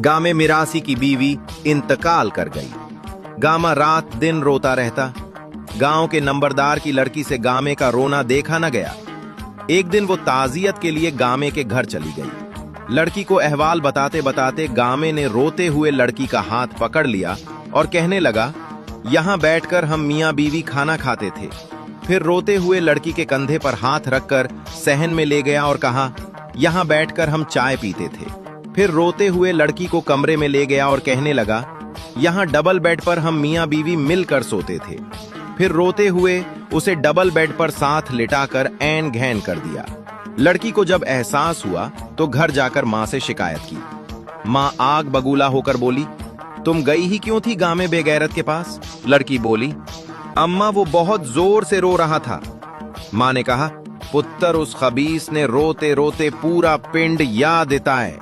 गामे मिरासी की बीवी इंतकाल कर गई। गामा रात दिन रोता रहता। गांव के नंबरदार की लड़की से गामे का रोना देखा न गया। एक दिन वो ताजियत के लिए गामे के घर चली गई। लड़की को अहवाल बताते बताते गामे ने रोते हुए लड़की का हाथ पकड़ लिया और कहने लगा, यहाँ बैठकर हम मियाँ बीवी खाना खाते थे। फिर रोते हुए लड़की के कंधे पर हाथ रखकर सहन में ले गया और कहा, यहाँ बैठकर हम चाय पीते थे। फिर रोते हुए लड़की को कमरे में ले गया और कहने लगा, यहाँ डबल बेड पर हम मियाँ बीवी मिलकर सोते थे। फिर रोते हुए उसे डबल बेड पर साथ लिटाकर ऐन घैन कर दिया। लड़की को जब एहसास हुआ तो घर जाकर माँ से शिकायत की। माँ आग बगूला होकर बोली, तुम गई ही क्यों थी गामे बेगैरत के पास? लड़की बोली, अम्मा वो बहुत जोर से रो रहा था। माँ ने कहा, पुत्र उस खबीस ने रोते रोते पूरा पिंड याद दिता है।